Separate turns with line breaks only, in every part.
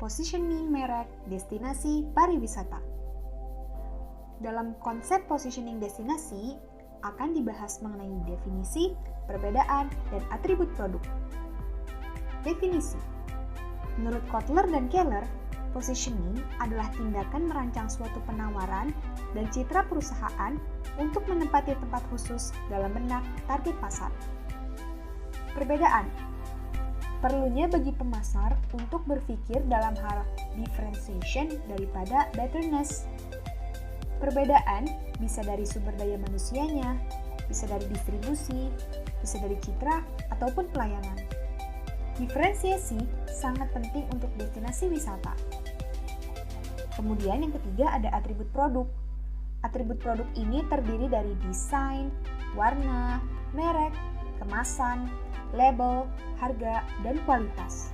positioning merek destinasi pariwisata. Dalam konsep positioning destinasi, akan dibahas mengenai definisi, perbedaan, dan atribut produk. Definisi. Menurut Kotler dan Keller, positioning adalah tindakan merancang suatu penawaran dan citra perusahaan untuk menempati tempat khusus dalam benak target pasar. Perbedaan. Perlunya bagi pemasar untuk berpikir dalam hal differentiation daripada betterness. Perbedaan bisa dari sumber daya manusianya, bisa dari distribusi, bisa dari citra, ataupun pelayanan. Diferensiasi sangat penting untuk destinasi wisata. Kemudian yang ketiga ada atribut produk. Atribut produk ini terdiri dari desain, warna, merek, kemasan, label, harga, dan kualitas.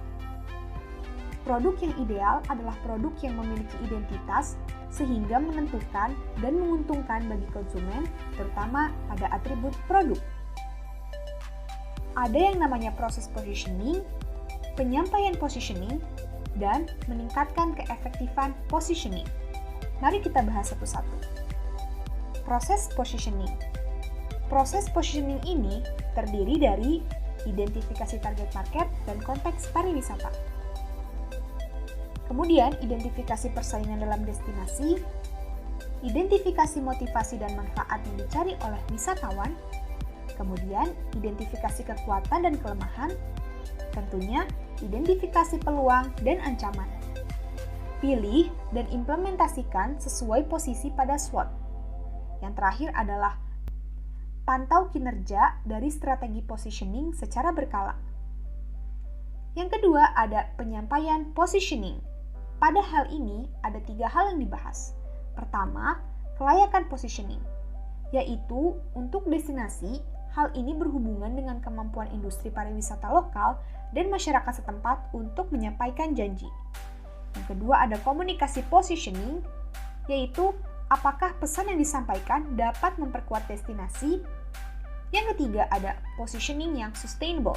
Produk yang ideal adalah produk yang memiliki identitas sehingga menentukan dan menguntungkan bagi konsumen, terutama pada atribut produk. Ada yang namanya proses positioning, penyampaian positioning, dan meningkatkan keefektifan positioning. Mari kita bahas satu-satu. Proses positioning. Proses positioning ini terdiri dari identifikasi target market dan konteks pariwisata. Kemudian, identifikasi persaingan dalam destinasi, identifikasi motivasi dan manfaat yang dicari oleh wisatawan, kemudian identifikasi kekuatan dan kelemahan, tentunya identifikasi peluang dan ancaman. Pilih dan implementasikan sesuai posisi pada SWOT. Yang terakhir adalah pantau kinerja dari strategi positioning secara berkala. Yang kedua ada penyampaian positioning. Pada hal ini ada 3 hal yang dibahas. Pertama, kelayakan positioning, yaitu untuk destinasi, hal ini berhubungan dengan kemampuan industri pariwisata lokal dan masyarakat setempat untuk menyampaikan janji. Yang kedua ada komunikasi positioning, yaitu apakah pesan yang disampaikan dapat memperkuat destinasi. Yang ketiga ada positioning yang sustainable,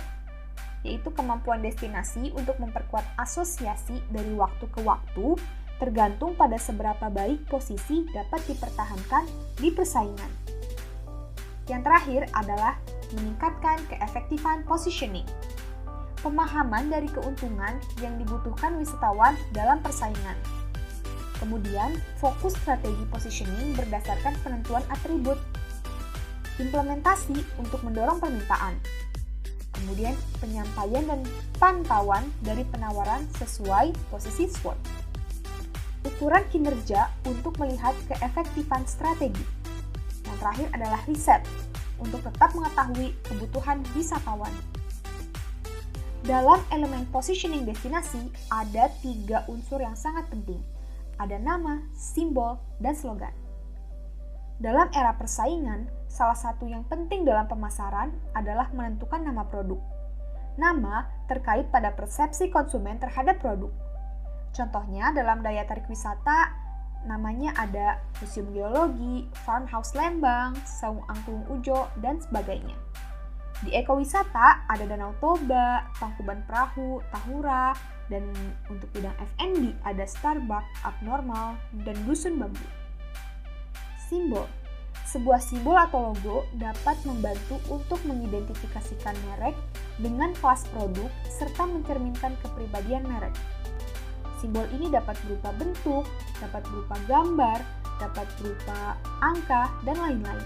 yaitu kemampuan destinasi untuk memperkuat asosiasi dari waktu ke waktu tergantung pada seberapa baik posisi dapat dipertahankan di persaingan. Yang terakhir adalah meningkatkan keefektifan positioning. Pemahaman dari keuntungan yang dibutuhkan wisatawan dalam persaingan. Kemudian, fokus strategi positioning berdasarkan penentuan atribut. Implementasi untuk mendorong permintaan. Kemudian, penyampaian dan pantauan dari penawaran sesuai posisi SWOT. Ukuran kinerja untuk melihat keefektifan strategi. Yang terakhir adalah riset, untuk tetap mengetahui kebutuhan wisatawan. Dalam elemen positioning destinasi, ada 3 unsur yang sangat penting. Ada nama, simbol, dan slogan. Dalam era persaingan, salah satu yang penting dalam pemasaran adalah menentukan nama produk. Nama terkait pada persepsi konsumen terhadap produk. Contohnya dalam daya tarik wisata, namanya ada Museum Geologi, Farmhouse Lembang, Saung Angklung Ujo, dan sebagainya. Di ekowisata ada Danau Toba, Tangkuban Perahu, Tahura, dan untuk bidang F&B ada Starbucks, Abnormal, dan Dusun Bambu. Simbol. Sebuah simbol atau logo dapat membantu untuk mengidentifikasikan merek dengan kelas produk serta mencerminkan kepribadian merek. Simbol ini dapat berupa bentuk, dapat berupa gambar, dapat berupa angka, dan lain-lain.